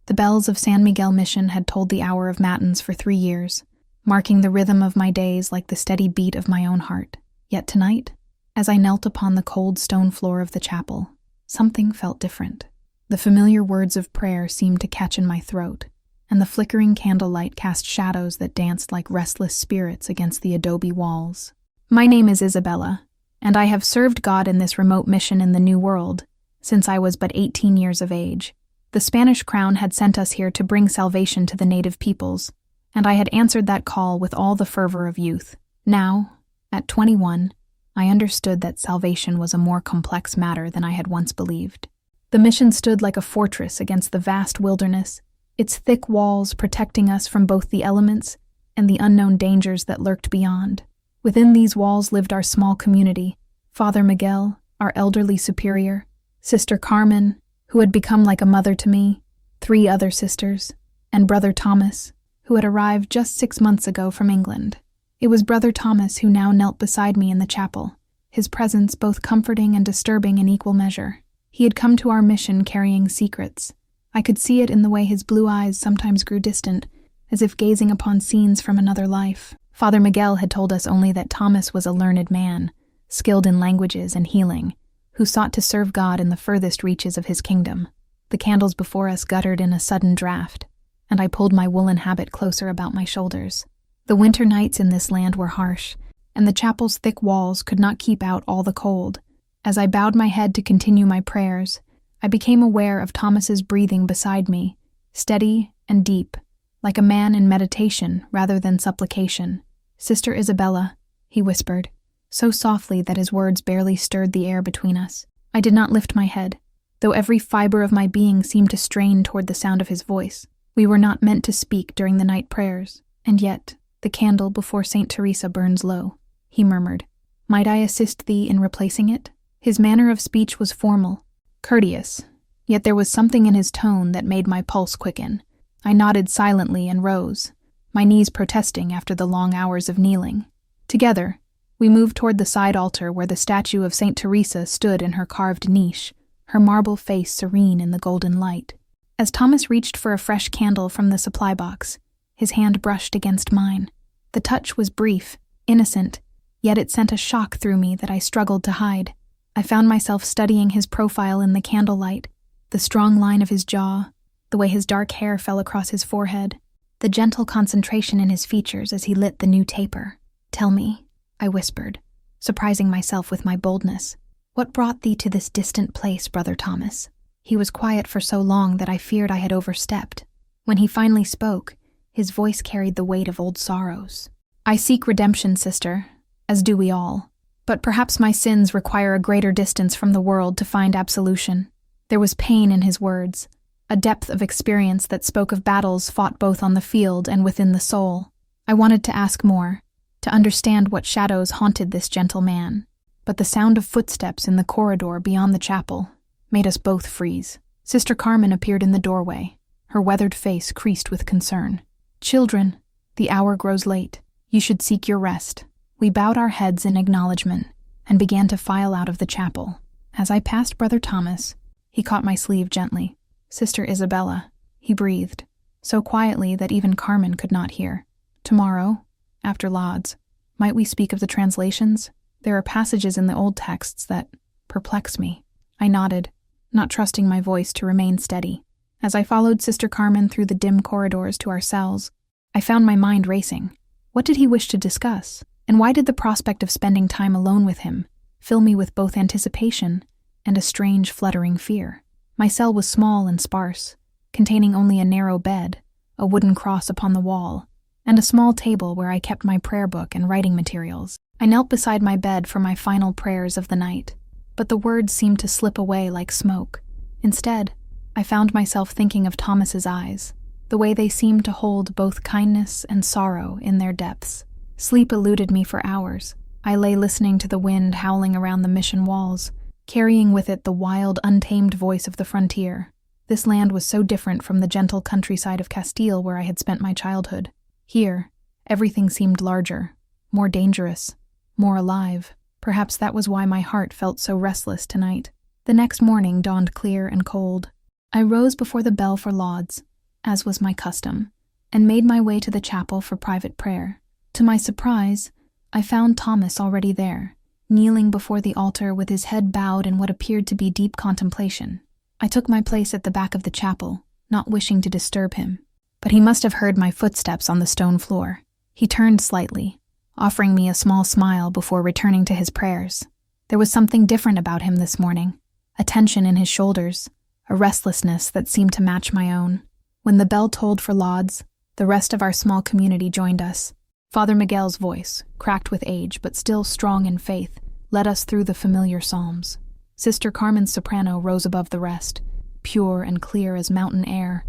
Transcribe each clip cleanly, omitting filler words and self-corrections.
The bells of San Miguel Mission had tolled the hour of matins for 3 years, marking the rhythm of my days like the steady beat of my own heart. Yet tonight, as I knelt upon the cold stone floor of the chapel, something felt different. The familiar words of prayer seemed to catch in my throat, and the flickering candlelight cast shadows that danced like restless spirits against the adobe walls. My name is Isabella, and I have served God in this remote mission in the New World since I was but 18 years of age. The Spanish crown had sent us here to bring salvation to the native peoples, and I had answered that call with all the fervor of youth. Now, at 21, I understood that salvation was a more complex matter than I had once believed. The mission stood like a fortress against the vast wilderness, its thick walls protecting us from both the elements and the unknown dangers that lurked beyond. Within these walls lived our small community, Father Miguel, our elderly superior, Sister Carmen, who had become like a mother to me, 3 other sisters, and Brother Thomas, who had arrived just 6 months ago from England. It was Brother Thomas who now knelt beside me in the chapel, his presence both comforting and disturbing in equal measure. He had come to our mission carrying secrets. I could see it in the way his blue eyes sometimes grew distant, as if gazing upon scenes from another life. Father Miguel had told us only that Thomas was a learned man, skilled in languages and healing, who sought to serve God in the furthest reaches of his kingdom. The candles before us guttered in a sudden draft, and I pulled my woolen habit closer about my shoulders. The winter nights in this land were harsh, and the chapel's thick walls could not keep out all the cold. As I bowed my head to continue my prayers, I became aware of Thomas's breathing beside me, steady and deep, like a man in meditation rather than supplication. "Sister Isabella," he whispered, so softly that his words barely stirred the air between us. I did not lift my head, though every fiber of my being seemed to strain toward the sound of his voice. We were not meant to speak during the night prayers, and yet the candle before St. Teresa burns low, he murmured. "Might I assist thee in replacing it?" His manner of speech was formal, courteous, yet there was something in his tone that made my pulse quicken. I nodded silently and rose, my knees protesting after the long hours of kneeling. Together, we moved toward the side altar where the statue of St. Teresa stood in her carved niche, her marble face serene in the golden light. As Thomas reached for a fresh candle from the supply box, his hand brushed against mine. The touch was brief, innocent, yet it sent a shock through me that I struggled to hide. I found myself studying his profile in the candlelight, the strong line of his jaw, the way his dark hair fell across his forehead, the gentle concentration in his features as he lit the new taper. "Tell me," I whispered, surprising myself with my boldness, "what brought thee to this distant place, Brother Thomas?" He was quiet for so long that I feared I had overstepped. When he finally spoke, his voice carried the weight of old sorrows. "I seek redemption, sister, as do we all. But perhaps my sins require a greater distance from the world to find absolution." There was pain in his words, a depth of experience that spoke of battles fought both on the field and within the soul. I wanted to ask more, to understand what shadows haunted this gentle man, but the sound of footsteps in the corridor beyond the chapel made us both freeze. Sister Carmen appeared in the doorway, her weathered face creased with concern. "Children, the hour grows late. You should seek your rest." We bowed our heads in acknowledgement and began to file out of the chapel. As I passed Brother Thomas, he caught my sleeve gently. "Sister Isabella," he breathed, so quietly that even Carmen could not hear. "Tomorrow, after Lauds, might we speak of the translations? There are passages in the old texts that perplex me." I nodded, not trusting my voice to remain steady. As I followed Sister Carmen through the dim corridors to our cells, I found my mind racing. What did he wish to discuss? And why did the prospect of spending time alone with him fill me with both anticipation and a strange, fluttering fear? My cell was small and sparse, containing only a narrow bed, a wooden cross upon the wall, and a small table where I kept my prayer book and writing materials. I knelt beside my bed for my final prayers of the night, but the words seemed to slip away like smoke. Instead, I found myself thinking of Thomas's eyes, the way they seemed to hold both kindness and sorrow in their depths. Sleep eluded me for hours. I lay listening to the wind howling around the mission walls, carrying with it the wild, untamed voice of the frontier. This land was so different from the gentle countryside of Castile where I had spent my childhood. Here, everything seemed larger, more dangerous, more alive. Perhaps that was why my heart felt so restless tonight. The next morning dawned clear and cold. I rose before the bell for lauds, as was my custom, and made my way to the chapel for private prayer. To my surprise, I found Thomas already there, kneeling before the altar with his head bowed in what appeared to be deep contemplation. I took my place at the back of the chapel, not wishing to disturb him, but he must have heard my footsteps on the stone floor. He turned slightly, offering me a small smile before returning to his prayers. There was something different about him this morning, a tension in his shoulders, a restlessness that seemed to match my own. When the bell tolled for lauds, the rest of our small community joined us. Father Miguel's voice, cracked with age but still strong in faith, led us through the familiar psalms. Sister Carmen's soprano rose above the rest, pure and clear as mountain air.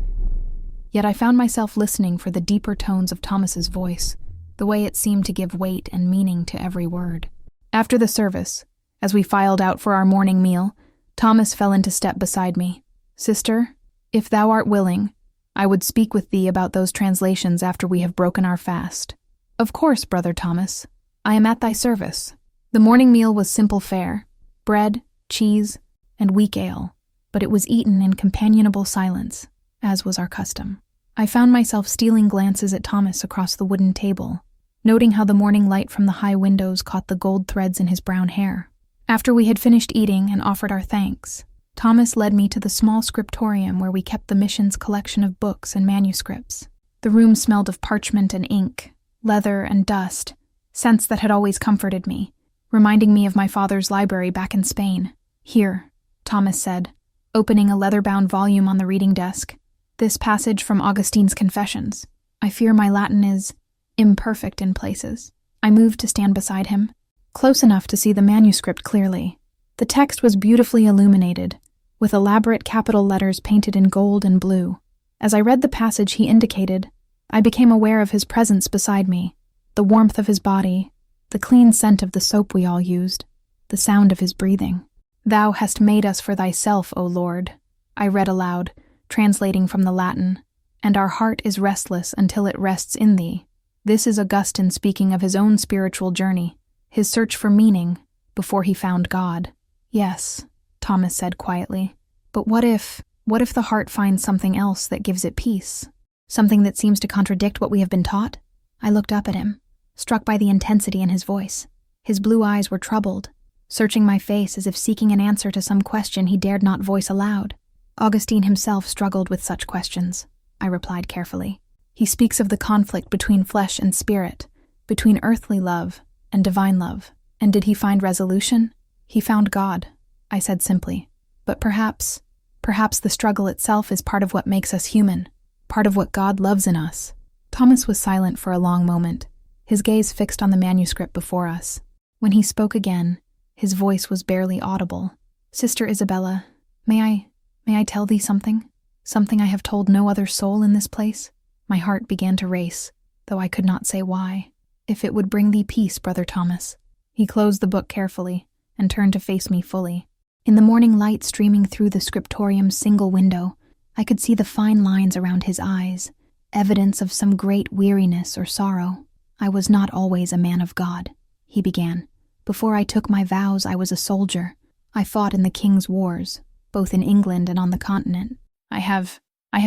Yet I found myself listening for the deeper tones of Thomas's voice, the way it seemed to give weight and meaning to every word. After the service, as we filed out for our morning meal, Thomas fell into step beside me. "Sister, if thou art willing, I would speak with thee about those translations after we have broken our fast." "Of course, Brother Thomas. I am at thy service." The morning meal was simple fare, bread, cheese, and weak ale, but it was eaten in companionable silence, as was our custom. I found myself stealing glances at Thomas across the wooden table, noting how the morning light from the high windows caught the gold threads in his brown hair. After we had finished eating and offered our thanks, Thomas led me to the small scriptorium where we kept the mission's collection of books and manuscripts. The room smelled of parchment and ink, leather and dust, scents that had always comforted me, reminding me of my father's library back in Spain. "Here," Thomas said, opening a leather-bound volume on the reading desk. "This passage from Augustine's Confessions. I fear my Latin is imperfect in places." I moved to stand beside him, close enough to see the manuscript clearly. The text was beautifully illuminated, with elaborate capital letters painted in gold and blue. As I read the passage he indicated, I became aware of his presence beside me, the warmth of his body, the clean scent of the soap we all used, the sound of his breathing. "Thou hast made us for thyself, O Lord," I read aloud, translating from the Latin, "and our heart is restless until it rests in thee." This is Augustine speaking of his own spiritual journey, his search for meaning before he found God. "Yes," Thomas said quietly, "but what if the heart finds something else that gives it peace? Something that seems to contradict what we have been taught?" I looked up at him, struck by the intensity in his voice. His blue eyes were troubled, searching my face as if seeking an answer to some question he dared not voice aloud. "Augustine himself struggled with such questions," I replied carefully. "He speaks of the conflict between flesh and spirit, between earthly love and divine love. And did he find resolution? He found God," I said simply. "But perhaps the struggle itself is part of what makes us human, part of what God loves in us." Thomas was silent for a long moment, his gaze fixed on the manuscript before us. When he spoke again, his voice was barely audible. "Sister Isabella, may I tell thee something? Something I have told no other soul in this place?" My heart began to race, though I could not say why. "If it would bring thee peace, Brother Thomas." He closed the book carefully and turned to face me fully. In the morning light streaming through the scriptorium's single window, I could see the fine lines around his eyes, evidence of some great weariness or sorrow. "I was not always a man of God," he began. "Before I took my vows, I was a soldier. I fought in the King's Wars, both in England and on the continent. I have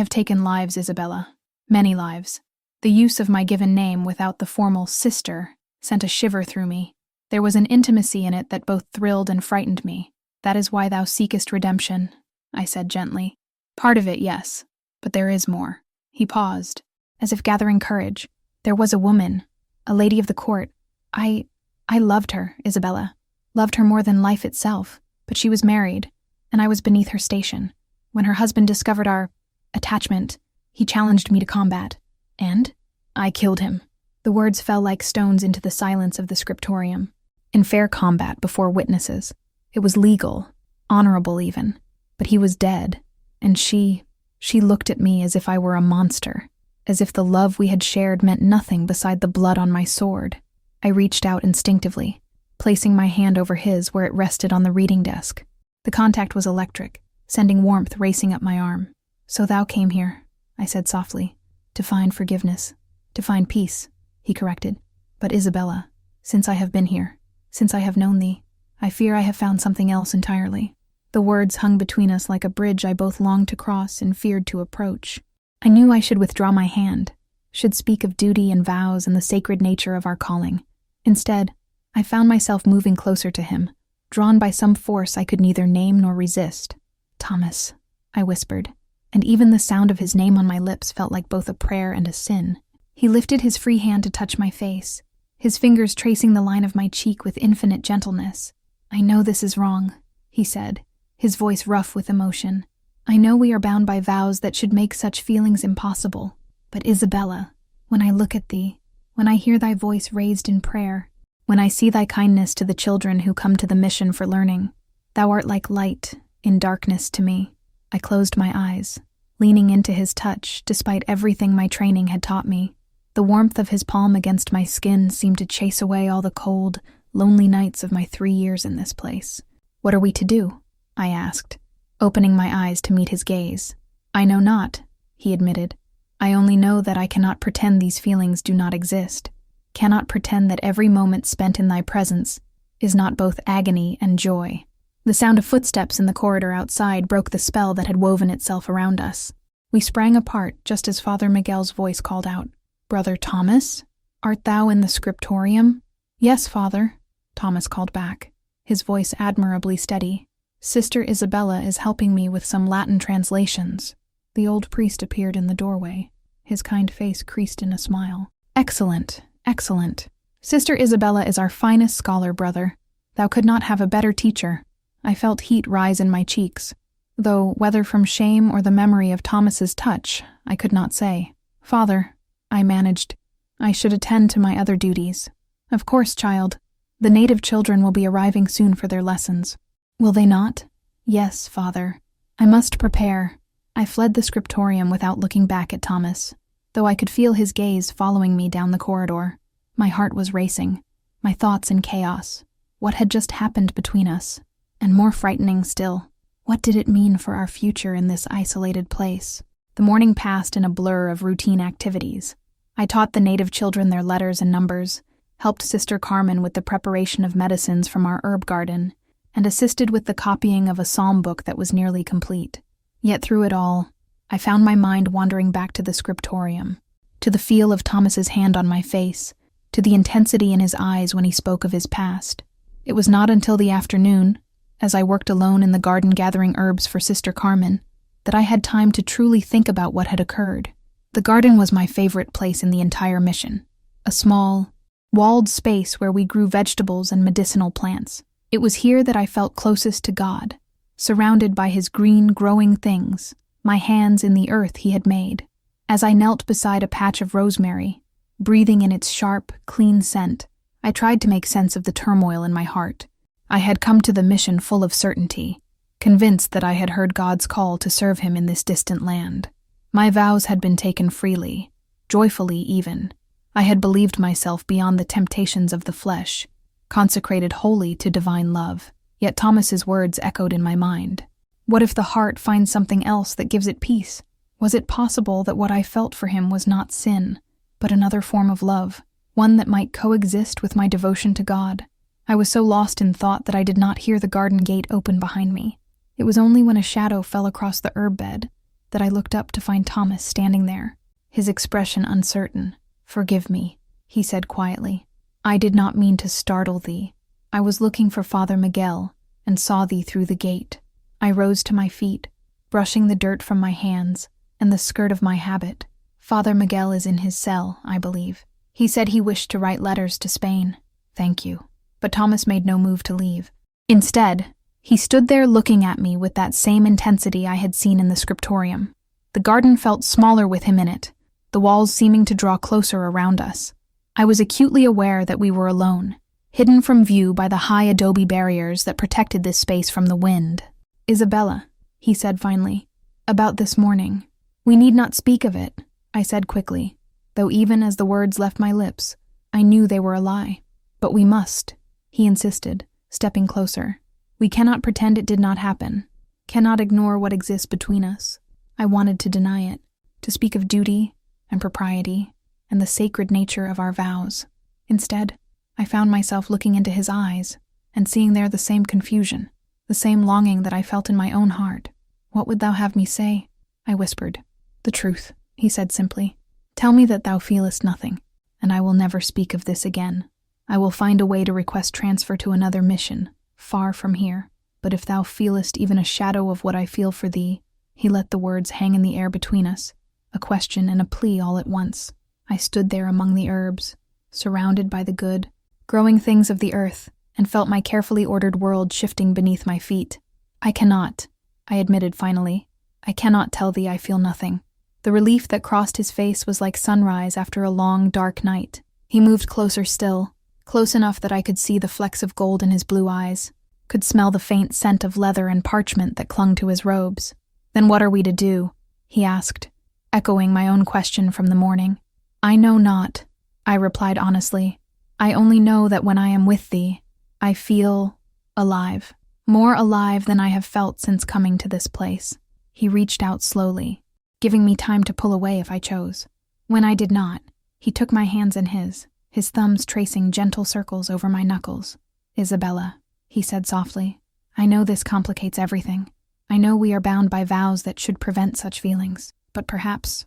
taken lives, Isabella, many lives. The use of my given name without the formal sister sent a shiver through me. There was an intimacy in it that both thrilled and frightened me. That is why thou seekest redemption," I said gently. "Part of it, yes, but there is more." He paused, as if gathering courage. "There was a woman, a lady of the court. I loved her, Isabella, loved her more than life itself, but she was married, and I was beneath her station. When her husband discovered our attachment, he challenged me to combat, and I killed him." The words fell like stones into the silence of the scriptorium. "In fair combat before witnesses. It was legal, honorable even, but he was dead, and she looked at me as if I were a monster, as if the love we had shared meant nothing beside the blood on my sword." I reached out instinctively, placing my hand over his where it rested on the reading desk. The contact was electric, sending warmth racing up my arm. "So thou came here," I said softly, "to find forgiveness, to find peace," he corrected. "But Isabella, since I have been here, since I have known thee, I fear I have found something else entirely." The words hung between us like a bridge I both longed to cross and feared to approach. I knew I should withdraw my hand, should speak of duty and vows and the sacred nature of our calling. Instead, I found myself moving closer to him, drawn by some force I could neither name nor resist. "Thomas," I whispered, and even the sound of his name on my lips felt like both a prayer and a sin. He lifted his free hand to touch my face, his fingers tracing the line of my cheek with infinite gentleness. "I know this is wrong," he said, his voice rough with emotion. "I know we are bound by vows that should make such feelings impossible. But Isabella, when I look at thee, when I hear thy voice raised in prayer, when I see thy kindness to the children who come to the mission for learning, thou art like light in darkness to me." I closed my eyes, leaning into his touch despite everything my training had taught me. The warmth of his palm against my skin seemed to chase away all the cold, lonely nights of my 3 years in this place. "What are we to do?" I asked, opening my eyes to meet his gaze. "I know not," he admitted. "I only know that I cannot pretend these feelings do not exist, cannot pretend that every moment spent in thy presence is not both agony and joy." The sound of footsteps in the corridor outside broke the spell that had woven itself around us. We sprang apart just as Father Miguel's voice called out, "Brother Thomas, art thou in the scriptorium?" "Yes, Father," Thomas called back, his voice admirably steady. "Sister Isabella is helping me with some Latin translations." The old priest appeared in the doorway, his kind face creased in a smile. "Excellent, excellent. Sister Isabella is our finest scholar, brother. Thou could not have a better teacher." I felt heat rise in my cheeks, though whether from shame or the memory of Thomas's touch, I could not say. "Father," I managed, "I should attend to my other duties." "Of course, child. The native children will be arriving soon for their lessons." "Will they not?" "Yes, Father. I must prepare." I fled the scriptorium without looking back at Thomas, though I could feel his gaze following me down the corridor. My heart was racing, my thoughts in chaos. What had just happened between us? And more frightening still, what did it mean for our future in this isolated place? The morning passed in a blur of routine activities. I taught the native children their letters and numbers, helped Sister Carmen with the preparation of medicines from our herb garden, and assisted with the copying of a psalm book that was nearly complete. Yet through it all, I found my mind wandering back to the scriptorium, to the feel of Thomas's hand on my face, to the intensity in his eyes when he spoke of his past. It was not until the afternoon, as I worked alone in the garden gathering herbs for Sister Carmen, that I had time to truly think about what had occurred. The garden was my favorite place in the entire mission, a small, walled space where we grew vegetables and medicinal plants. It was here that I felt closest to God, surrounded by his green, growing things, my hands in the earth he had made. As I knelt beside a patch of rosemary, breathing in its sharp, clean scent, I tried to make sense of the turmoil in my heart. I had come to the mission full of certainty, convinced that I had heard God's call to serve him in this distant land. My vows had been taken freely, joyfully even. I had believed myself beyond the temptations of the flesh, consecrated wholly to divine love. Yet Thomas's words echoed in my mind. What if the heart finds something else that gives it peace? Was it possible that what I felt for him was not sin, but another form of love, one that might coexist with my devotion to God? I was so lost in thought that I did not hear the garden gate open behind me. It was only when a shadow fell across the herb bed that I looked up to find Thomas standing there, his expression uncertain. "Forgive me," he said quietly. "I did not mean to startle thee. I was looking for Father Miguel and saw thee through the gate." I rose to my feet, brushing the dirt from my hands and the skirt of my habit. "Father Miguel is in his cell, I believe. He said he wished to write letters to Spain." "Thank you." But Thomas made no move to leave. Instead, he stood there looking at me with that same intensity I had seen in the scriptorium. The garden felt smaller with him in it, the walls seeming to draw closer around us. I was acutely aware that we were alone, hidden from view by the high adobe barriers that protected this space from the wind. "Isabella," he said finally, "about this morning." "We need not speak of it," I said quickly, though even as the words left my lips, I knew they were a lie. "But we must," he insisted, stepping closer. "We cannot pretend it did not happen, cannot ignore what exists between us." I wanted to deny it, to speak of duty and propriety and the sacred nature of our vows. Instead, I found myself looking into his eyes and seeing there the same confusion, the same longing that I felt in my own heart. "What would thou have me say?" I whispered. "The truth," he said simply. Tell me that thou feelest nothing, and I will never speak of this again. I will find a way to request transfer to another mission, far from here. But if thou feelest even a shadow of what I feel for thee— He let the words hang in the air between us, a question and a plea all at once. I stood there among the herbs, surrounded by the good, growing things of the earth, and felt my carefully ordered world shifting beneath my feet. I cannot, I admitted finally. I cannot tell thee I feel nothing. The relief that crossed his face was like sunrise after a long, dark night. He moved closer still, close enough that I could see the flecks of gold in his blue eyes, could smell the faint scent of leather and parchment that clung to his robes. Then what are we to do? He asked, echoing my own question from the morning. I know not, I replied honestly. I only know that when I am with thee, I feel alive, more alive than I have felt since coming to this place. He reached out slowly, giving me time to pull away if I chose. When I did not, he took my hands in his thumbs tracing gentle circles over my knuckles. Isabella, he said softly, I know this complicates everything. I know we are bound by vows that should prevent such feelings, but perhaps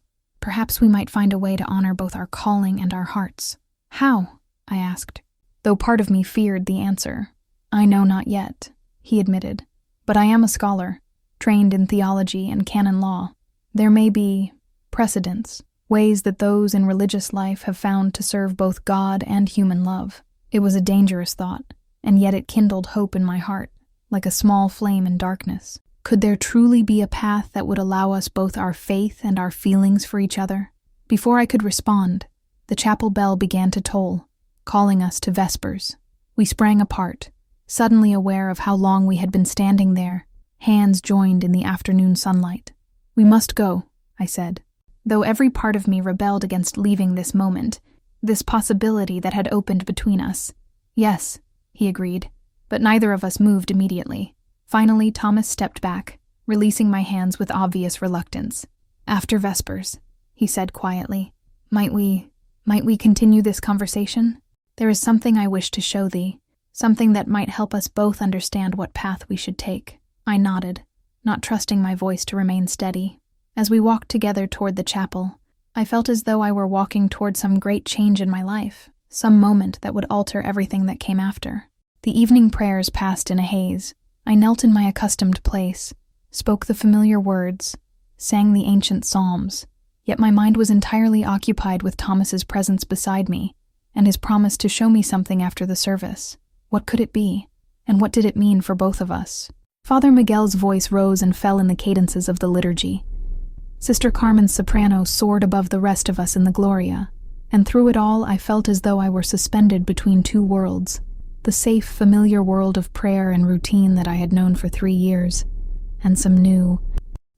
we might find a way to honor both our calling and our hearts. How? I asked, though part of me feared the answer. I know not yet, he admitted, but I am a scholar, trained in theology and canon law. There may be precedents, ways that those in religious life have found to serve both God and human love. It was a dangerous thought, and yet it kindled hope in my heart, like a small flame in darkness. Could there truly be a path that would allow us both our faith and our feelings for each other? Before I could respond, the chapel bell began to toll, calling us to vespers. We sprang apart, suddenly aware of how long we had been standing there, hands joined in the afternoon sunlight. We must go, I said, though every part of me rebelled against leaving this moment, this possibility that had opened between us. Yes, he agreed, but neither of us moved immediately. Finally, Thomas stepped back, releasing my hands with obvious reluctance. After vespers, he said quietly, might we continue this conversation? There is something I wish to show thee, something that might help us both understand what path we should take. I nodded, not trusting my voice to remain steady. As we walked together toward the chapel, I felt as though I were walking toward some great change in my life, some moment that would alter everything that came after. The evening prayers passed in a haze. I knelt in my accustomed place, spoke the familiar words, sang the ancient psalms, yet my mind was entirely occupied with Thomas's presence beside me, and his promise to show me something after the service. What could it be? And what did it mean for both of us? Father Miguel's voice rose and fell in the cadences of the liturgy. Sister Carmen's soprano soared above the rest of us in the Gloria, and through it all I felt as though I were suspended between two worlds, the safe, familiar world of prayer and routine that I had known for 3 years, and some new,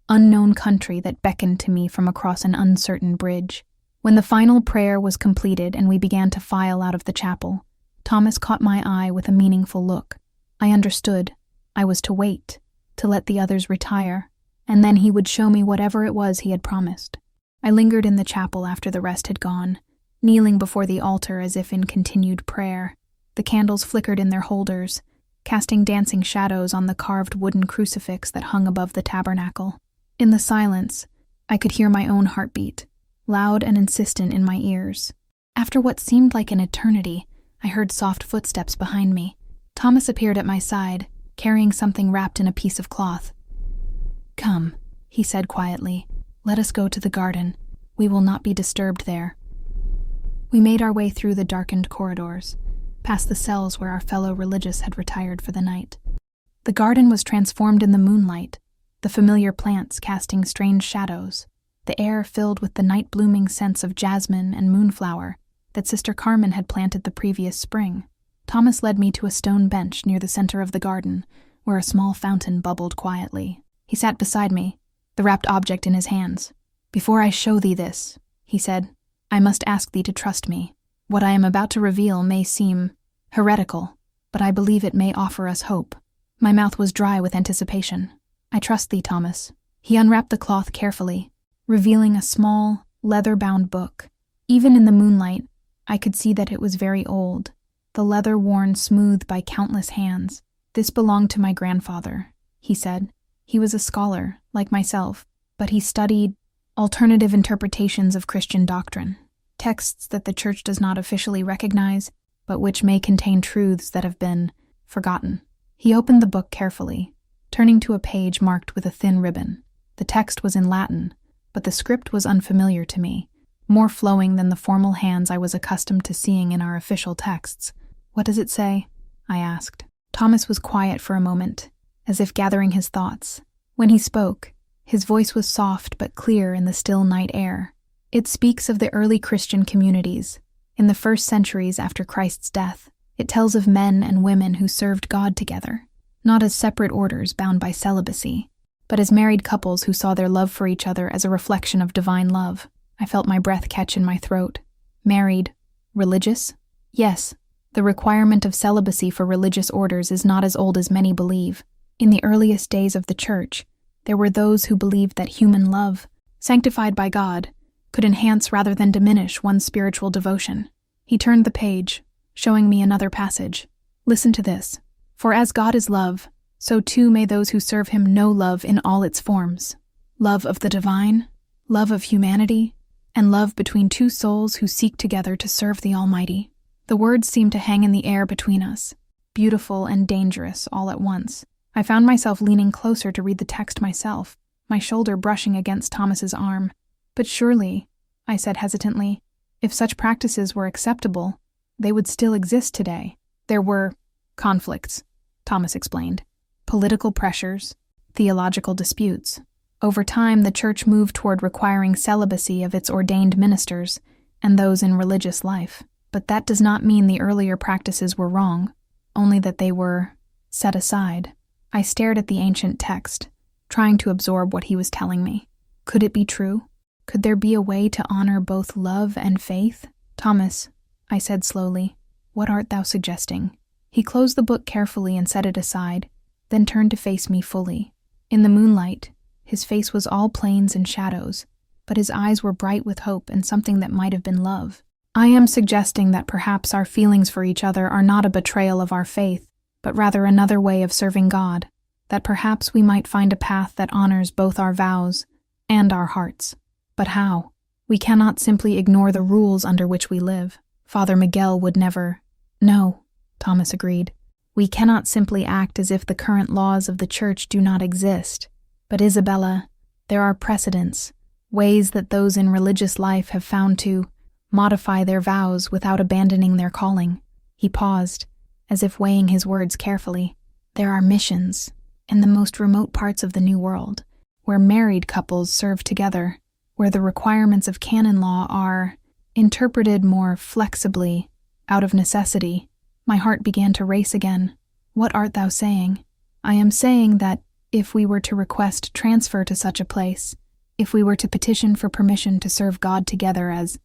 unknown country that beckoned to me from across an uncertain bridge. When the final prayer was completed and we began to file out of the chapel, Thomas caught my eye with a meaningful look. I understood. I was to wait, to let the others retire, and then he would show me whatever it was he had promised. I lingered in the chapel after the rest had gone, kneeling before the altar as if in continued prayer. The candles flickered in their holders, casting dancing shadows on the carved wooden crucifix that hung above the tabernacle. In the silence, I could hear my own heartbeat, loud and insistent in my ears. After what seemed like an eternity, I heard soft footsteps behind me. Thomas appeared at my side, carrying something wrapped in a piece of cloth. Come, he said quietly. Let us go to the garden. We will not be disturbed there. We made our way through the darkened corridors, past the cells where our fellow religious had retired for the night. The garden was transformed in the moonlight, the familiar plants casting strange shadows, the air filled with the night-blooming scents of jasmine and moonflower that Sister Carmen had planted the previous spring. Thomas led me to a stone bench near the center of the garden, where a small fountain bubbled quietly. He sat beside me, the wrapped object in his hands. Before I show thee this, he said, I must ask thee to trust me. What I am about to reveal may seem heretical, but I believe it may offer us hope. My mouth was dry with anticipation. I trust thee, Thomas. He unwrapped the cloth carefully, revealing a small, leather-bound book. Even in the moonlight, I could see that it was very old, the leather worn smooth by countless hands. This belonged to my grandfather, he said. He was a scholar, like myself, but he studied alternative interpretations of Christian doctrine, texts that the Church does not officially recognize, but which may contain truths that have been forgotten. He opened the book carefully, turning to a page marked with a thin ribbon. The text was in Latin, but the script was unfamiliar to me, more flowing than the formal hands I was accustomed to seeing in our official texts. "What does it say?" I asked. Thomas was quiet for a moment, as if gathering his thoughts. When he spoke, his voice was soft but clear in the still night air. "It speaks of the early Christian communities, in the first centuries after Christ's death. It tells of men and women who served God together, not as separate orders bound by celibacy, but as married couples who saw their love for each other as a reflection of divine love." I felt my breath catch in my throat. Married? Religious? Yes, the requirement of celibacy for religious orders is not as old as many believe. In the earliest days of the Church, there were those who believed that human love, sanctified by God, could enhance rather than diminish one's spiritual devotion. He turned the page, showing me another passage. "Listen to this. For as God is love, so too may those who serve him know love in all its forms. Love of the divine, love of humanity, and love between two souls who seek together to serve the Almighty." The words seemed to hang in the air between us, beautiful and dangerous all at once. I found myself leaning closer to read the text myself, my shoulder brushing against Thomas's arm. "But surely," I said hesitantly, "if such practices were acceptable, they would still exist today." "There were conflicts," Thomas explained. "Political pressures, theological disputes. Over time, the Church moved toward requiring celibacy of its ordained ministers and those in religious life. But that does not mean the earlier practices were wrong, only that they were set aside." I stared at the ancient text, trying to absorb what he was telling me. Could it be true? Could there be a way to honor both love and faith? "Thomas," I said slowly, "what art thou suggesting?" He closed the book carefully and set it aside, then turned to face me fully. In the moonlight, his face was all plains and shadows, but his eyes were bright with hope and something that might have been love. "I am suggesting that perhaps our feelings for each other are not a betrayal of our faith, but rather another way of serving God, that perhaps we might find a path that honors both our vows and our hearts. But how? We cannot simply ignore the rules under which we live. Father Miguel would never—" "No," Thomas agreed. "We cannot simply act as if the current laws of the Church do not exist. But Isabella, there are precedents, ways that those in religious life have found to modify their vows without abandoning their calling." He paused, as if weighing his words carefully. "There are missions, in the most remote parts of the New World, where married couples serve together, where the requirements of canon law are interpreted more flexibly, out of necessity." My heart began to race again. "What art thou saying?" "I am saying that if we were to request transfer to such a place, if we were to petition for permission to serve God together as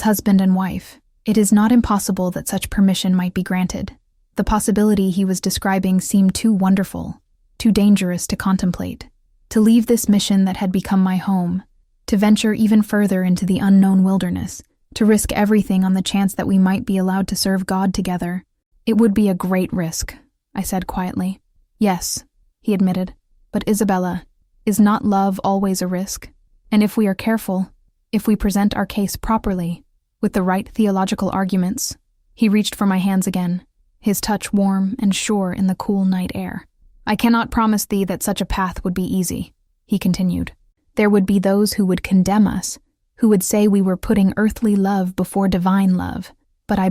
husband and wife, it is not impossible that such permission might be granted." The possibility he was describing seemed too wonderful, too dangerous to contemplate. To leave this mission that had become my home, to venture even further into the unknown wilderness, to risk everything on the chance that we might be allowed to serve God together. "It would be a great risk," I said quietly. "Yes," he admitted. "But Isabella, is not love always a risk? And if we are careful, if we present our case properly, with the right theological arguments—" He reached for my hands again, his touch warm and sure in the cool night air. "I cannot promise thee that such a path would be easy," he continued. "There would be those who would condemn us, who would say we were putting earthly love before divine love. But I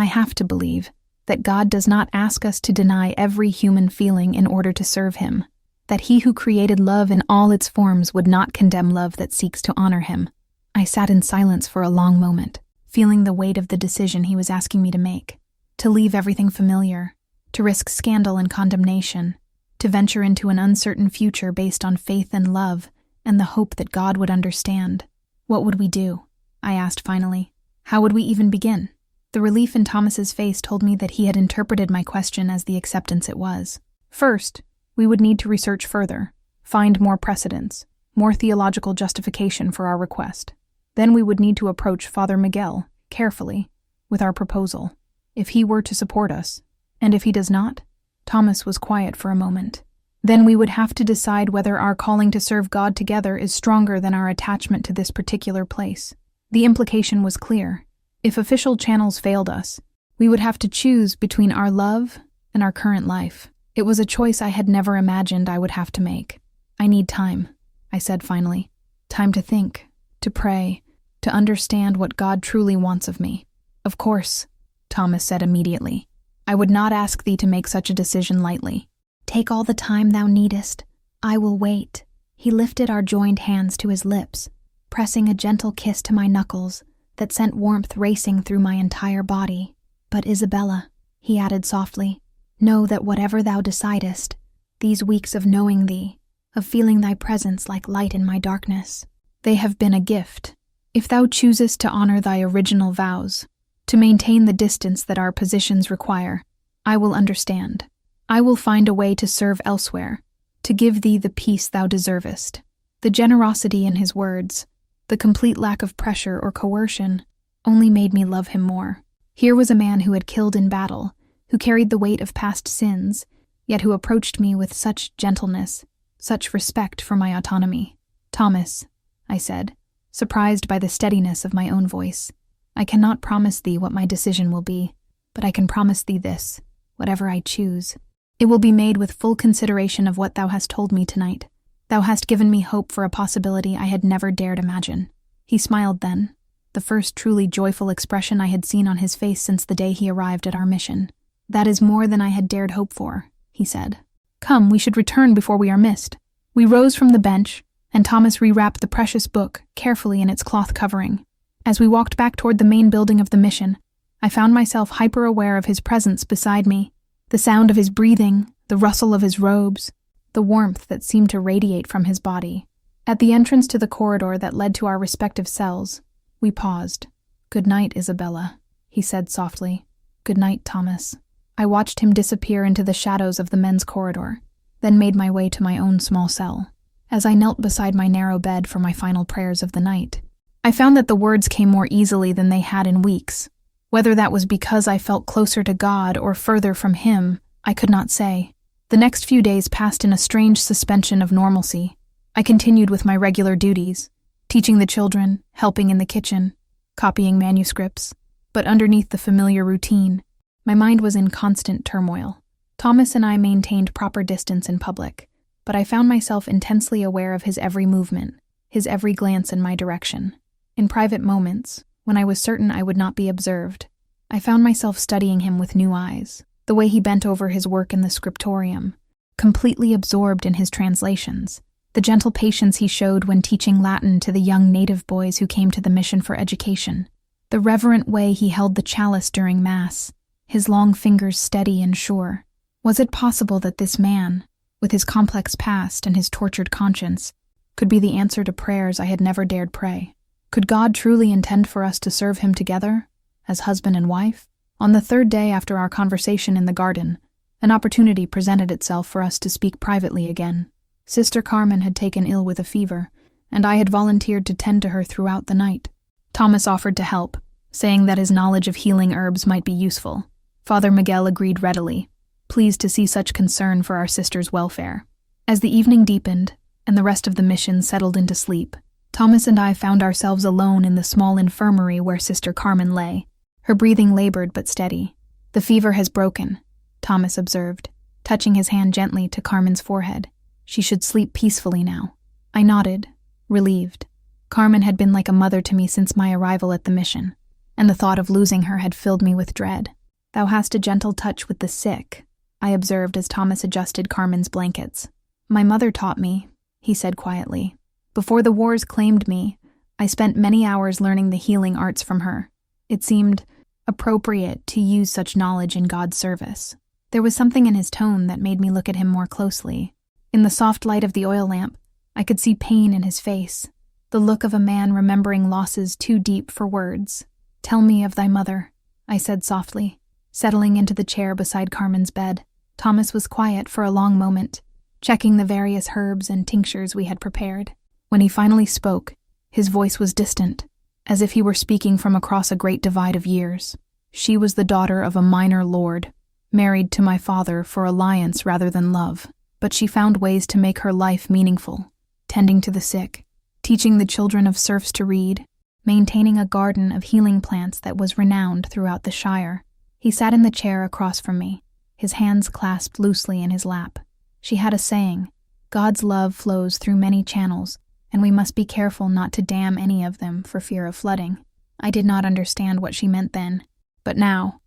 have to believe, that God does not ask us to deny every human feeling in order to serve him, that he who created love in all its forms would not condemn love that seeks to honor him." I sat in silence for a long moment, feeling the weight of the decision he was asking me to make. To leave everything familiar, to risk scandal and condemnation, to venture into an uncertain future based on faith and love and the hope that God would understand. What would we do? I asked finally. How would we even begin? The relief in Thomas's face told me that he had interpreted my question as the acceptance it was. First, we would need to research further, find more precedents, more theological justification for our request. Then we would need to approach Father Miguel, carefully, with our proposal. If he were to support us, and if he does not? Thomas was quiet for a moment. Then we would have to decide whether our calling to serve God together is stronger than our attachment to this particular place. The implication was clear. If official channels failed us, we would have to choose between our love and our current life. It was a choice I had never imagined I would have to make. I need time, I said finally. Time to think, to pray, to understand what God truly wants of me. Of course, Thomas said immediately. I would not ask thee to make such a decision lightly. Take all the time thou needest. I will wait. He lifted our joined hands to his lips, pressing a gentle kiss to my knuckles that sent warmth racing through my entire body. But Isabella, he added softly, know that whatever thou decidest, these weeks of knowing thee, of feeling thy presence like light in my darkness, they have been a gift. If thou choosest to honor thy original vows, to maintain the distance that our positions require, I will understand. I will find a way to serve elsewhere, to give thee the peace thou deservest. The generosity in his words, the complete lack of pressure or coercion, only made me love him more. Here was a man who had killed in battle, who carried the weight of past sins, yet who approached me with such gentleness, such respect for my autonomy. Thomas, I said, surprised by the steadiness of my own voice, I cannot promise thee what my decision will be, but I can promise thee this, whatever I choose. It will be made with full consideration of what thou hast told me tonight. Thou hast given me hope for a possibility I had never dared imagine. He smiled then, the first truly joyful expression I had seen on his face since the day he arrived at our mission. That is more than I had dared hope for, he said. Come, we should return before we are missed. We rose from the bench, and Thomas rewrapped the precious book carefully in its cloth covering. As we walked back toward the main building of the mission, I found myself hyper-aware of his presence beside me. The sound of his breathing, the rustle of his robes, the warmth that seemed to radiate from his body. At the entrance to the corridor that led to our respective cells, we paused. Good night, Isabella, he said softly. Good night, Thomas. I watched him disappear into the shadows of the men's corridor, then made my way to my own small cell. As I knelt beside my narrow bed for my final prayers of the night, I found that the words came more easily than they had in weeks. Whether that was because I felt closer to God or further from him, I could not say. The next few days passed in a strange suspension of normalcy. I continued with my regular duties, teaching the children, helping in the kitchen, copying manuscripts. But underneath the familiar routine, my mind was in constant turmoil. Thomas and I maintained proper distance in public, but I found myself intensely aware of his every movement, his every glance in my direction. In private moments, when I was certain I would not be observed, I found myself studying him with new eyes, the way he bent over his work in the scriptorium, completely absorbed in his translations, the gentle patience he showed when teaching Latin to the young native boys who came to the mission for education, the reverent way he held the chalice during Mass, his long fingers steady and sure. Was it possible that this man, with his complex past and his tortured conscience, could be the answer to prayers I had never dared pray? Could God truly intend for us to serve him together, as husband and wife? On the third day after our conversation in the garden, an opportunity presented itself for us to speak privately again. Sister Carmen had taken ill with a fever, and I had volunteered to tend to her throughout the night. Thomas offered to help, saying that his knowledge of healing herbs might be useful. Father Miguel agreed readily, pleased to see such concern for our sister's welfare. As the evening deepened, and the rest of the mission settled into sleep, Thomas and I found ourselves alone in the small infirmary where Sister Carmen lay, her breathing labored but steady. The fever has broken, Thomas observed, touching his hand gently to Carmen's forehead. She should sleep peacefully now. I nodded, relieved. Carmen had been like a mother to me since my arrival at the mission, and the thought of losing her had filled me with dread. Thou hast a gentle touch with the sick, I observed as Thomas adjusted Carmen's blankets. My mother taught me, he said quietly. Before the wars claimed me, I spent many hours learning the healing arts from her. It seemed appropriate to use such knowledge in God's service. There was something in his tone that made me look at him more closely. In the soft light of the oil lamp, I could see pain in his face, the look of a man remembering losses too deep for words. Tell me of thy mother, I said softly, settling into the chair beside Carmen's bed. Thomas was quiet for a long moment, checking the various herbs and tinctures we had prepared. When he finally spoke, his voice was distant, as if he were speaking from across a great divide of years. She was the daughter of a minor lord, married to my father for alliance rather than love. but she found ways to make her life meaningful, tending to the sick, teaching the children of serfs to read, maintaining a garden of healing plants that was renowned throughout the Shire. He sat in the chair across from me, his hands clasped loosely in his lap. She had a saying, "God's love flows through many channels, and we must be careful not to dam any of them for fear of flooding." I did not understand what she meant then, but now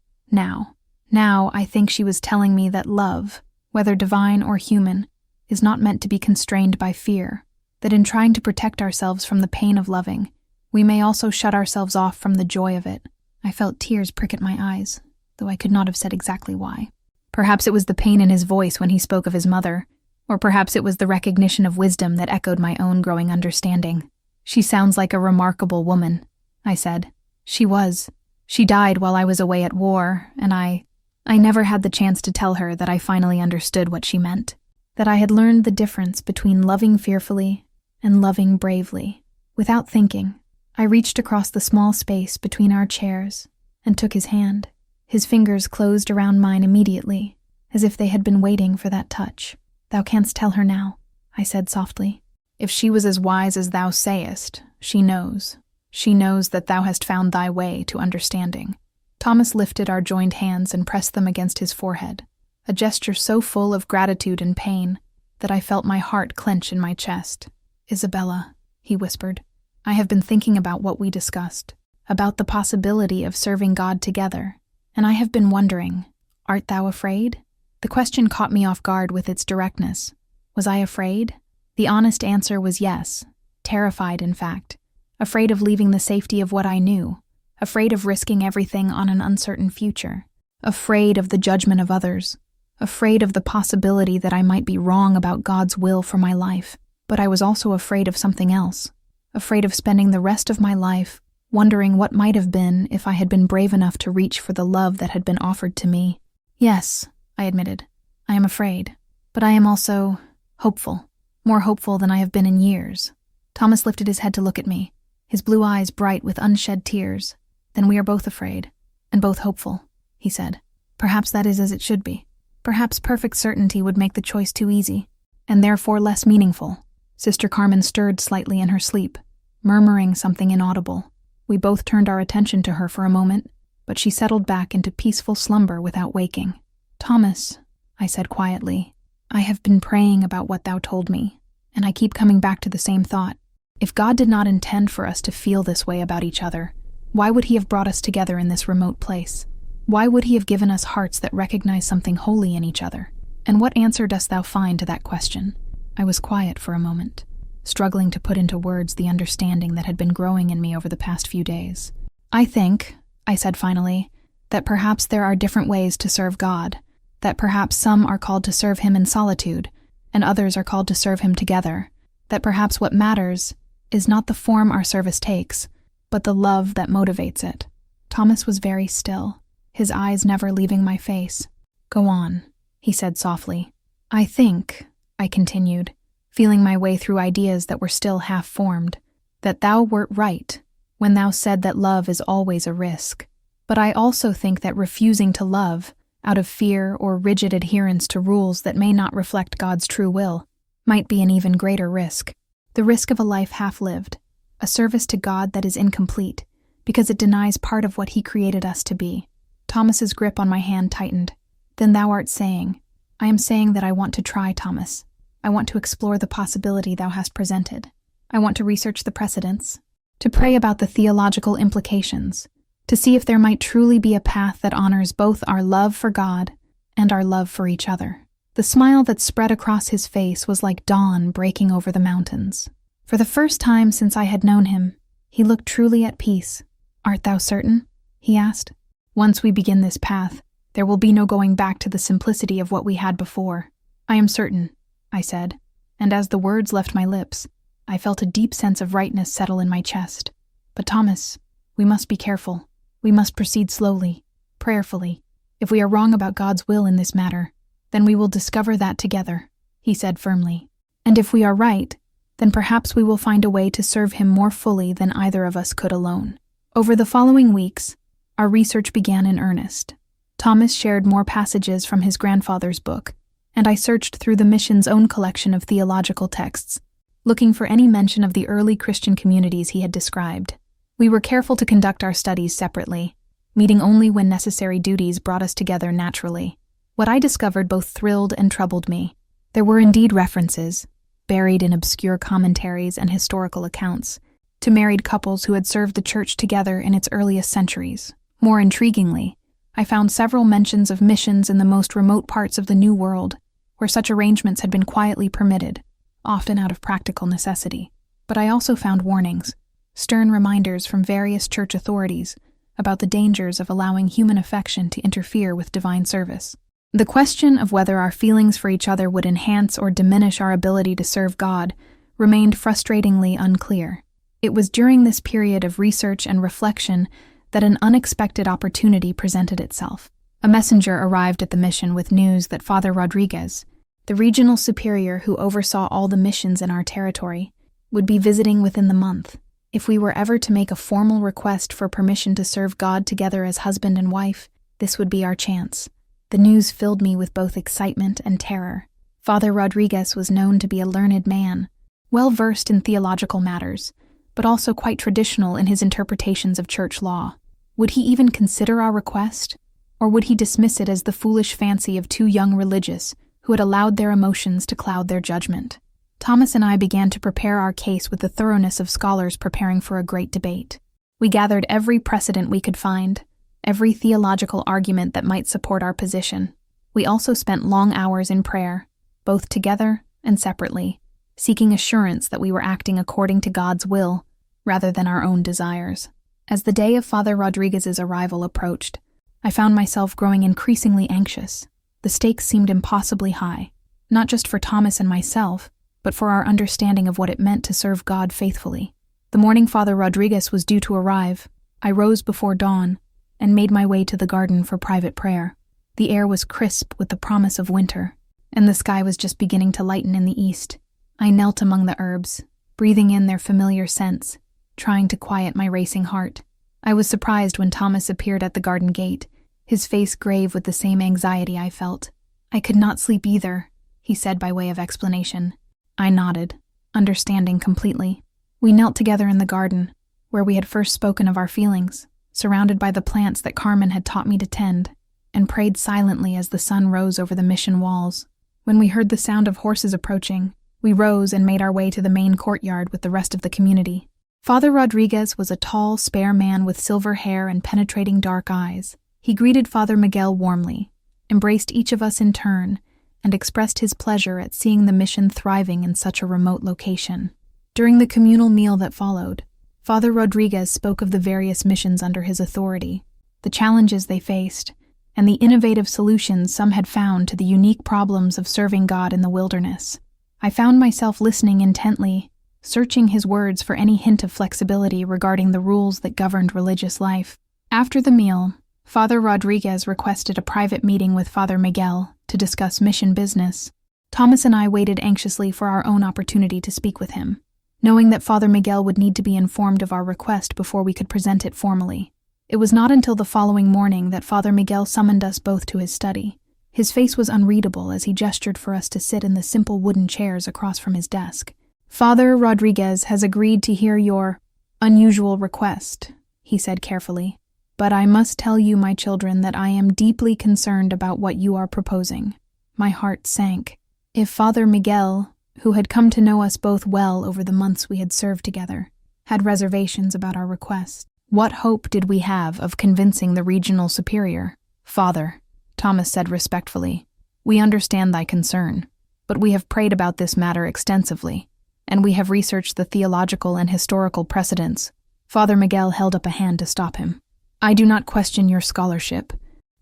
I think she was telling me that love, whether divine or human, is not meant to be constrained by fear, that in trying to protect ourselves from the pain of loving, we may also shut ourselves off from the joy of it. I felt tears prick at my eyes, though I could not have said exactly why. Perhaps it was the pain in his voice when he spoke of his mother, or perhaps it was the recognition of wisdom that echoed my own growing understanding. "She sounds like a remarkable woman," I said. "She was. She died while I was away at war, and I never had the chance to tell her that I finally understood what she meant, that I had learned the difference between loving fearfully and loving bravely." Without thinking, I reached across the small space between our chairs and took his hand. His fingers closed around mine immediately, as if they had been waiting for that touch. "Thou canst tell her now," I said softly. "If she was as wise as thou sayest, she knows. She knows that thou hast found thy way to understanding." Thomas lifted our joined hands and pressed them against his forehead, a gesture so full of gratitude and pain that I felt my heart clench in my chest. "Isabella," he whispered, "I have been thinking about what we discussed, about the possibility of serving God together, and I have been wondering, art thou afraid?" The question caught me off guard with its directness. Was I afraid? The honest answer was yes, terrified in fact, afraid of leaving the safety of what I knew, afraid of risking everything on an uncertain future, afraid of the judgment of others, afraid of the possibility that I might be wrong about God's will for my life. But I was also afraid of something else, afraid of spending the rest of my life wondering what might have been if I had been brave enough to reach for the love that had been offered to me. "Yes," I admitted, "I am afraid, but I am also hopeful, more hopeful than I have been in years." Thomas lifted his head to look at me, his blue eyes bright with unshed tears. "Then we are both afraid, and both hopeful," he said. "Perhaps that is as it should be. Perhaps perfect certainty would make the choice too easy, and therefore less meaningful." Sister Carmen stirred slightly in her sleep, murmuring something inaudible. We both turned our attention to her for a moment, but she settled back into peaceful slumber without waking. "Thomas," I said quietly, "I have been praying about what thou told me, and I keep coming back to the same thought. If God did not intend for us to feel this way about each other, why would he have brought us together in this remote place? Why would he have given us hearts that recognize something holy in each other? And what answer dost thou find to that question?" I was quiet for a moment, struggling to put into words the understanding that had been growing in me over the past few days. "I think," I said finally, "that perhaps there are different ways to serve God, that perhaps some are called to serve him in solitude, and others are called to serve him together, that perhaps what matters is not the form our service takes, but the love that motivates it." Thomas was very still, his eyes never leaving my face. "Go on," he said softly. "I think," I continued, feeling my way through ideas that were still half-formed, "that thou wert right when thou said that love is always a risk. But I also think that refusing to love, out of fear or rigid adherence to rules that may not reflect God's true will, might be an even greater risk. The risk of a life half-lived, a service to God that is incomplete, because it denies part of what he created us to be." Thomas's grip on my hand tightened. "Then thou art saying—" "I am saying that I want to try, Thomas. I want to explore the possibility thou hast presented. I want to research the precedents, to pray about the theological implications, to see if there might truly be a path that honors both our love for God and our love for each other." The smile that spread across his face was like dawn breaking over the mountains. For the first time since I had known him, he looked truly at peace. "Art thou certain?" he asked. "Once we begin this path, there will be no going back to the simplicity of what we had before." "I am certain," I said, and as the words left my lips, I felt a deep sense of rightness settle in my chest. "But Thomas, we must be careful. We must proceed slowly, prayerfully. If we are wrong about God's will in this matter, then we will discover that together," he said firmly. "And if we are right, then perhaps we will find a way to serve him more fully than either of us could alone." Over the following weeks, our research began in earnest. Thomas shared more passages from his grandfather's book, and I searched through the mission's own collection of theological texts, looking for any mention of the early Christian communities he had described. We were careful to conduct our studies separately, meeting only when necessary duties brought us together naturally. What I discovered both thrilled and troubled me. There were indeed references, buried in obscure commentaries and historical accounts, to married couples who had served the church together in its earliest centuries. More intriguingly, I found several mentions of missions in the most remote parts of the New World, where such arrangements had been quietly permitted, often out of practical necessity. But I also found warnings, stern reminders from various church authorities about the dangers of allowing human affection to interfere with divine service. The question of whether our feelings for each other would enhance or diminish our ability to serve God remained frustratingly unclear. It was during this period of research and reflection that an unexpected opportunity presented itself. A messenger arrived at the mission with news that Father Rodriguez, the regional superior who oversaw all the missions in our territory, would be visiting within the month. If we were ever to make a formal request for permission to serve God together as husband and wife, this would be our chance. The news filled me with both excitement and terror. Father Rodriguez was known to be a learned man, well versed in theological matters, but also quite traditional in his interpretations of church law. Would he even consider our request? Or would he dismiss it as the foolish fancy of two young religious who had allowed their emotions to cloud their judgment? Thomas and I began to prepare our case with the thoroughness of scholars preparing for a great debate. We gathered every precedent we could find, every theological argument that might support our position. We also spent long hours in prayer, both together and separately, seeking assurance that we were acting according to God's will, rather than our own desires. As the day of Father Rodriguez's arrival approached, I found myself growing increasingly anxious. The stakes seemed impossibly high, not just for Thomas and myself, but for our understanding of what it meant to serve God faithfully. The morning Father Rodriguez was due to arrive, I rose before dawn and made my way to the garden for private prayer. The air was crisp with the promise of winter, and the sky was just beginning to lighten in the east. I knelt among the herbs, breathing in their familiar scents, trying to quiet my racing heart. I was surprised when Thomas appeared at the garden gate, his face grave with the same anxiety I felt. "I could not sleep either," he said by way of explanation. I nodded, understanding completely. We knelt together in the garden, where we had first spoken of our feelings, surrounded by the plants that Carmen had taught me to tend, and prayed silently as the sun rose over the mission walls. When we heard the sound of horses approaching, we rose and made our way to the main courtyard with the rest of the community. Father Rodriguez was a tall, spare man with silver hair and penetrating dark eyes. He greeted Father Miguel warmly, embraced each of us in turn, and expressed his pleasure at seeing the mission thriving in such a remote location. During the communal meal that followed, Father Rodriguez spoke of the various missions under his authority, the challenges they faced, and the innovative solutions some had found to the unique problems of serving God in the wilderness. I found myself listening intently, searching his words for any hint of flexibility regarding the rules that governed religious life. After the meal, Father Rodriguez requested a private meeting with Father Miguel to discuss mission business. Thomas and I waited anxiously for our own opportunity to speak with him, knowing that Father Miguel would need to be informed of our request before we could present it formally. It was not until the following morning that Father Miguel summoned us both to his study. His face was unreadable as he gestured for us to sit in the simple wooden chairs across from his desk. "Father Rodriguez has agreed to hear your unusual request," he said carefully. "But I must tell you, my children, that I am deeply concerned about what you are proposing." My heart sank. If Father Miguel, who had come to know us both well over the months we had served together, had reservations about our request, what hope did we have of convincing the regional superior? "Father," Thomas said respectfully, "we understand thy concern, but we have prayed about this matter extensively, and we have researched the theological and historical precedents." Father Miguel held up a hand to stop him. "I do not question your scholarship,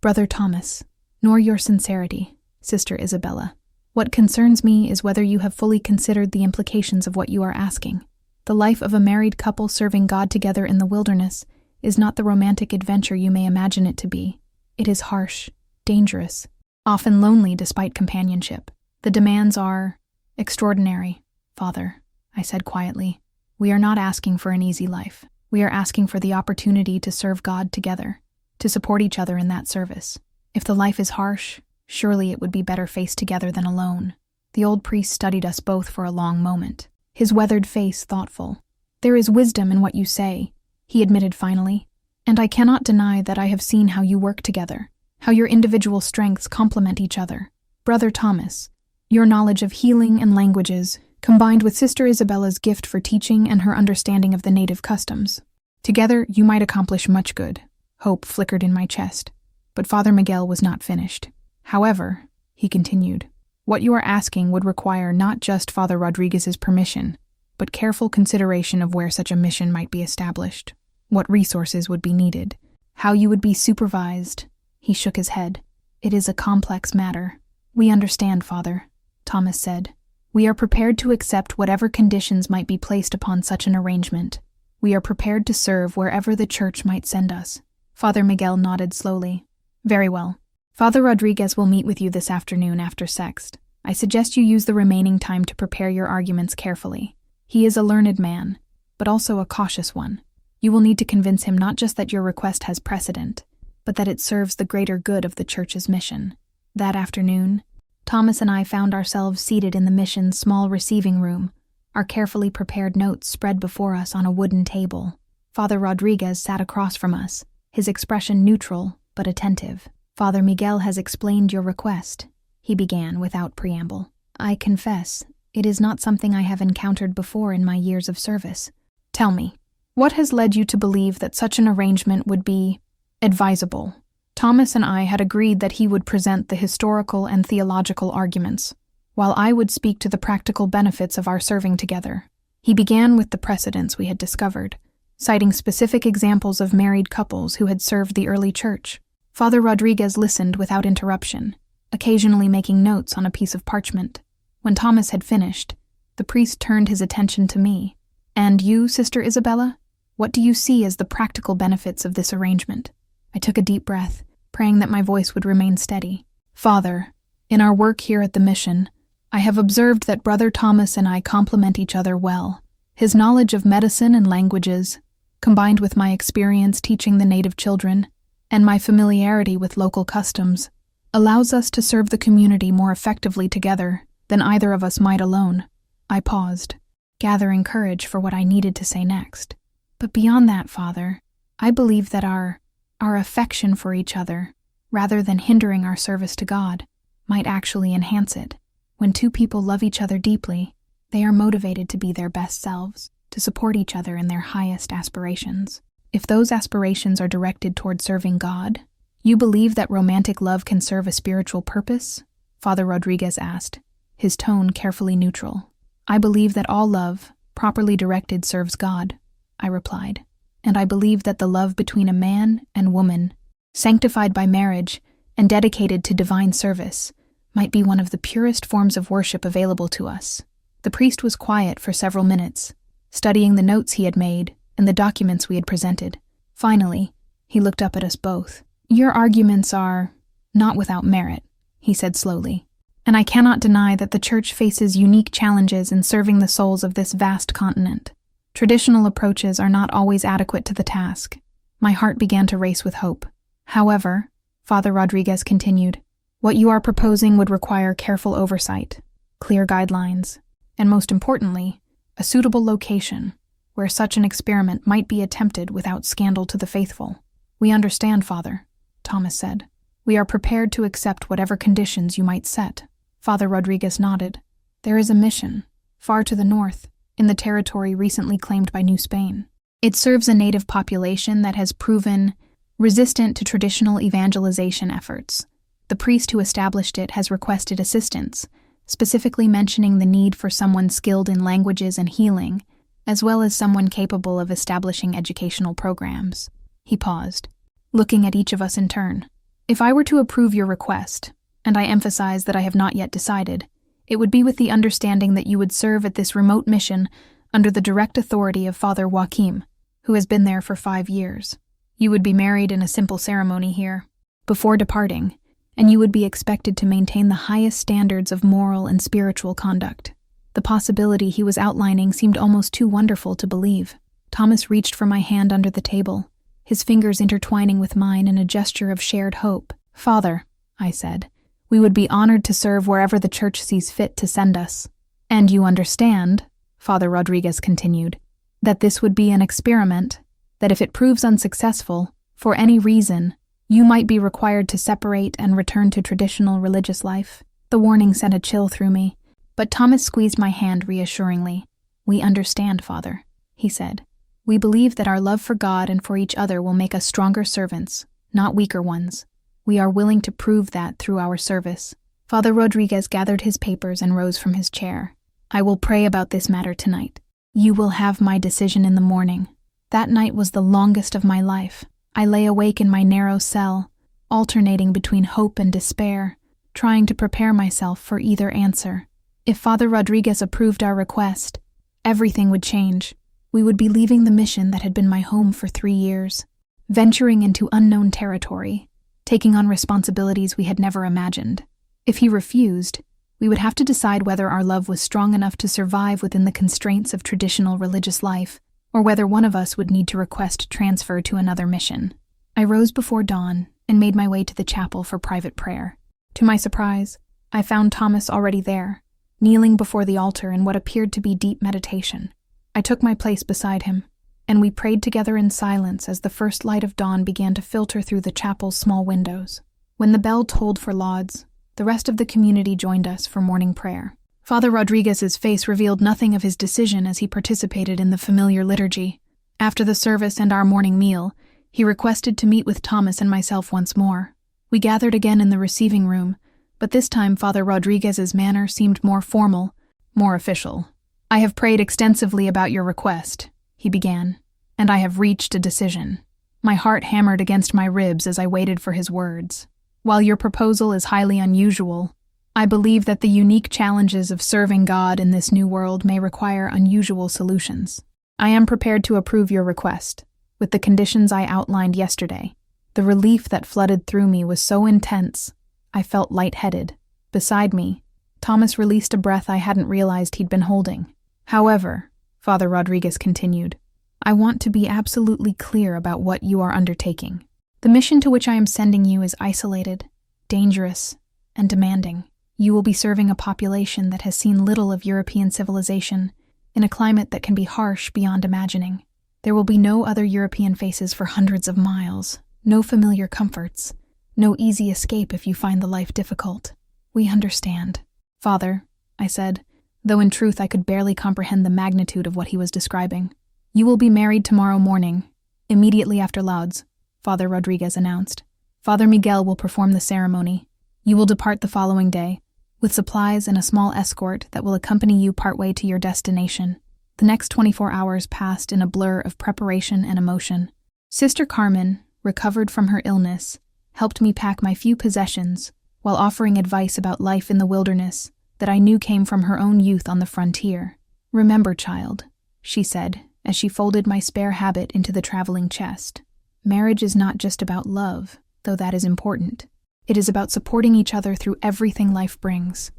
Brother Thomas, nor your sincerity, Sister Isabella. What concerns me is whether you have fully considered the implications of what you are asking. The life of a married couple serving God together in the wilderness is not the romantic adventure you may imagine it to be. It is harsh, dangerous, often lonely despite companionship. The demands are extraordinary, Father," I said quietly. "We are not asking for an easy life. We are asking for the opportunity to serve God together, to support each other in that service. If the life is harsh, Surely it would be better faced together than alone. The old priest studied us both for a long moment, his weathered face thoughtful. "There is wisdom in what you say," he admitted finally, "and I cannot deny that I have seen how you work together, how your individual strengths complement each other. Brother Thomas, your knowledge of healing and languages, combined with Sister Isabella's gift for teaching and her understanding of the native customs. Together, you might accomplish much good." Hope flickered in my chest, but Father Miguel was not finished. "However," he continued, "what you are asking would require not just Father Rodriguez's permission, but careful consideration of where such a mission might be established, what resources would be needed, how you would be supervised." He shook his head. "It is a complex matter." "We understand, Father," Thomas said. "We are prepared to accept whatever conditions might be placed upon such an arrangement. We are prepared to serve wherever the Church might send us." Father Miguel nodded slowly. "Very well. Father Rodriguez will meet with you this afternoon after Sext. I suggest you use the remaining time to prepare your arguments carefully. He is a learned man, but also a cautious one. You will need to convince him not just that your request has precedent, but that it serves the greater good of the Church's mission." That afternoon, Thomas and I found ourselves seated in the mission's small receiving room, our carefully prepared notes spread before us on a wooden table. Father Rodriguez sat across from us, his expression neutral but attentive. "Father Miguel has explained your request," he began without preamble. "I confess, it is not something I have encountered before in my years of service. Tell me, what has led you to believe that such an arrangement would be advisable?" Thomas and I had agreed that he would present the historical and theological arguments, while I would speak to the practical benefits of our serving together. He began with the precedents we had discovered, citing specific examples of married couples who had served the early Church. Father Rodriguez listened without interruption, occasionally making notes on a piece of parchment. When Thomas had finished, the priest turned his attention to me. "And you, Sister Isabella? What do you see as the practical benefits of this arrangement?" I took a deep breath, praying that my voice would remain steady. "Father, in our work here at the mission, I have observed that Brother Thomas and I complement each other well. His knowledge of medicine and languages, combined with my experience teaching the native children, and my familiarity with local customs, allows us to serve the community more effectively together than either of us might alone." I paused, gathering courage for what I needed to say next. "But beyond that, Father, I believe that our affection for each other, rather than hindering our service to God, might actually enhance it. When two people love each other deeply, they are motivated to be their best selves, to support each other in their highest aspirations. If those aspirations are directed toward serving God, you believe that romantic love can serve a spiritual purpose?" Father Rodriguez asked, his tone carefully neutral. "I believe that all love, properly directed, serves God," I replied. "And I believe that the love between a man and woman, sanctified by marriage and dedicated to divine service, might be one of the purest forms of worship available to us." The priest was quiet for several minutes, studying the notes he had made and the documents we had presented. Finally, he looked up at us both. "Your arguments are not without merit," he said slowly, "and I cannot deny that the Church faces unique challenges in serving the souls of this vast continent. Traditional approaches are not always adequate to the task." My heart began to race with hope. "However," Father Rodriguez continued, "what you are proposing would require careful oversight, clear guidelines, and most importantly, a suitable location where such an experiment might be attempted without scandal to the faithful." "We understand, Father," Thomas said. "We are prepared to accept whatever conditions you might set." Father Rodriguez nodded. "There is a mission, far to the north, in the territory recently claimed by New Spain. It serves a native population that has proven resistant to traditional evangelization efforts. The priest who established it has requested assistance, specifically mentioning the need for someone skilled in languages and healing, as well as someone capable of establishing educational programs." He paused, looking at each of us in turn. "If I were to approve your request, and I emphasize that I have not yet decided, it would be with the understanding that you would serve at this remote mission under the direct authority of Father Joachim, who has been there for 5 years. You would be married in a simple ceremony here, before departing, and you would be expected to maintain the highest standards of moral and spiritual conduct." The possibility he was outlining seemed almost too wonderful to believe. Thomas reached for my hand under the table, his fingers intertwining with mine in a gesture of shared hope. "Father," I said, We would be honored to serve wherever the church sees fit to send us. And you understand, Father Rodriguez continued, that this would be an experiment, that if it proves unsuccessful, for any reason, you might be required to separate and return to traditional religious life. The warning sent a chill through me, but Thomas squeezed my hand reassuringly. We understand, Father, he said. We believe that our love for God and for each other will make us stronger servants, not weaker ones. We are willing to prove that through our service. Father Rodriguez gathered his papers and rose from his chair. I will pray about this matter tonight. You will have my decision in the morning. That night was the longest of my life. I lay awake in my narrow cell, alternating between hope and despair, trying to prepare myself for either answer. If Father Rodriguez approved our request, everything would change. We would be leaving the mission that had been my home for 3 years, venturing into unknown territory, taking on responsibilities we had never imagined. If he refused, we would have to decide whether our love was strong enough to survive within the constraints of traditional religious life, or whether one of us would need to request transfer to another mission. I rose before dawn and made my way to the chapel for private prayer. To my surprise, I found Thomas already there, kneeling before the altar in what appeared to be deep meditation. I took my place beside him, and we prayed together in silence as the first light of dawn began to filter through the chapel's small windows. When the bell tolled for lauds, the rest of the community joined us for morning prayer. Father Rodriguez's face revealed nothing of his decision as he participated in the familiar liturgy. After the service and our morning meal, he requested to meet with Thomas and myself once more. We gathered again in the receiving room, but this time Father Rodriguez's manner seemed more formal, more official. I have prayed extensively about your request, he began, and I have reached a decision. My heart hammered against my ribs as I waited for his words. While your proposal is highly unusual, I believe that the unique challenges of serving God in this new world may require unusual solutions. I am prepared to approve your request, with the conditions I outlined yesterday. The relief that flooded through me was so intense, I felt lightheaded. Beside me, Thomas released a breath I hadn't realized he'd been holding. However, Father Rodriguez continued, I want to be absolutely clear about what you are undertaking. The mission to which I am sending you is isolated, dangerous, and demanding. You will be serving a population that has seen little of European civilization, in a climate that can be harsh beyond imagining. There will be no other European faces for hundreds of miles, no familiar comforts, no easy escape if you find the life difficult. We understand. Father, I said, though in truth I could barely comprehend the magnitude of what he was describing. You will be married tomorrow morning, immediately after lauds, Father Rodriguez announced. Father Miguel will perform the ceremony. You will depart the following day, with supplies and a small escort that will accompany you partway to your destination. The next 24 hours passed in a blur of preparation and emotion. Sister Carmen, recovered from her illness, helped me pack my few possessions while offering advice about life in the wilderness that I knew came from her own youth on the frontier. Remember, child, she said, as she folded my spare habit into the traveling chest. Marriage is not just about love, though that is important. It is about supporting each other through everything life brings.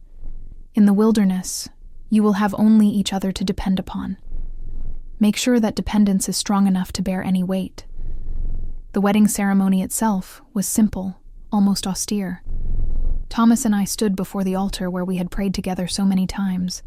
In the wilderness, you will have only each other to depend upon. Make sure that dependence is strong enough to bear any weight. The wedding ceremony itself was simple, almost austere. Thomas and I stood before the altar where we had prayed together so many times,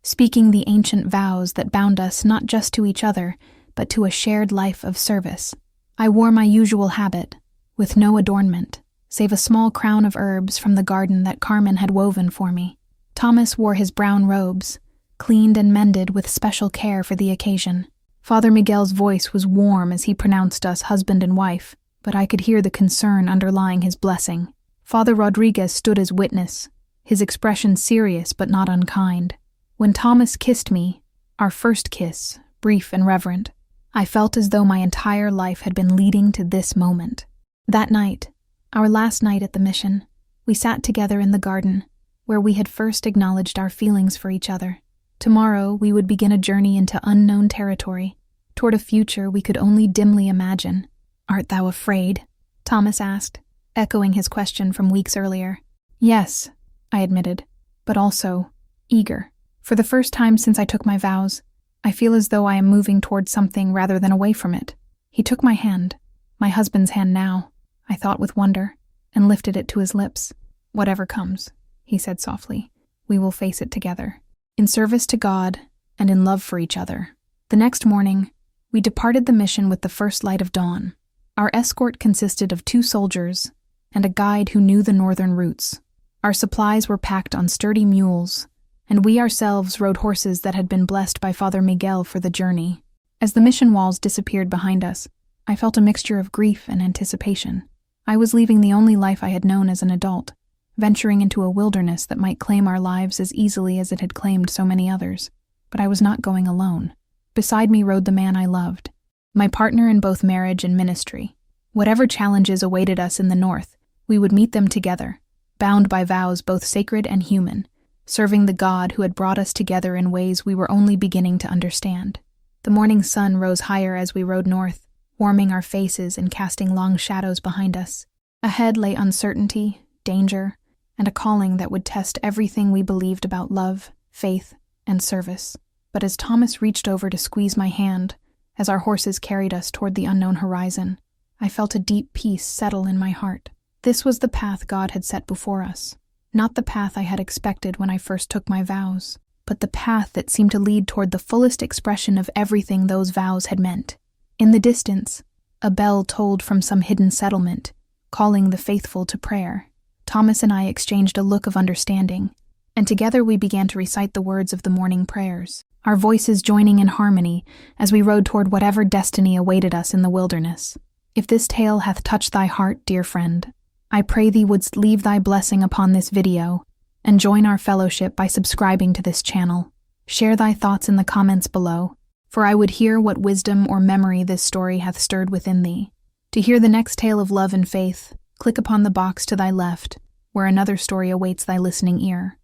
speaking the ancient vows that bound us not just to each other, but to a shared life of service. I wore my usual habit, with no adornment, save a small crown of herbs from the garden that Carmen had woven for me. Thomas wore his brown robes, cleaned and mended with special care for the occasion. Father Miguel's voice was warm as he pronounced us husband and wife, but I could hear the concern underlying his blessing. Father Rodriguez stood as witness, his expression serious but not unkind. When Thomas kissed me, our first kiss, brief and reverent, I felt as though my entire life had been leading to this moment. That night, our last night at the mission, we sat together in the garden, where we had first acknowledged our feelings for each other. Tomorrow we would begin a journey into unknown territory, toward a future we could only dimly imagine. Art thou afraid? Thomas asked, echoing his question from weeks earlier. Yes, I admitted, but also eager. For the first time since I took my vows, I feel as though I am moving toward something rather than away from it. He took my hand, my husband's hand now, I thought with wonder, and lifted it to his lips. "Whatever comes," he said softly, "we will face it together, in service to God and in love for each other." The next morning, we departed the mission with the first light of dawn. Our escort consisted of 2 soldiers and a guide who knew the northern routes. Our supplies were packed on sturdy mules, and we ourselves rode horses that had been blessed by Father Miguel for the journey. As the mission walls disappeared behind us, I felt a mixture of grief and anticipation. I was leaving the only life I had known as an adult, venturing into a wilderness that might claim our lives as easily as it had claimed so many others. But I was not going alone. Beside me rode the man I loved, my partner in both marriage and ministry. Whatever challenges awaited us in the north, we would meet them together, bound by vows both sacred and human, serving the God who had brought us together in ways we were only beginning to understand. The morning sun rose higher as we rode north, warming our faces and casting long shadows behind us. Ahead lay uncertainty, danger, and a calling that would test everything we believed about love, faith, and service. But as Thomas reached over to squeeze my hand, as our horses carried us toward the unknown horizon, I felt a deep peace settle in my heart. This was the path God had set before us. Not the path I had expected when I first took my vows, but the path that seemed to lead toward the fullest expression of everything those vows had meant. In the distance, a bell tolled from some hidden settlement, calling the faithful to prayer. Thomas and I exchanged a look of understanding, and together we began to recite the words of the morning prayers, our voices joining in harmony as we rode toward whatever destiny awaited us in the wilderness. If this tale hath touched thy heart, dear friend, I pray thee wouldst leave thy blessing upon this video and join our fellowship by subscribing to this channel. Share thy thoughts in the comments below, for I would hear what wisdom or memory this story hath stirred within thee. To hear the next tale of love and faith, click upon the box to thy left, where another story awaits thy listening ear.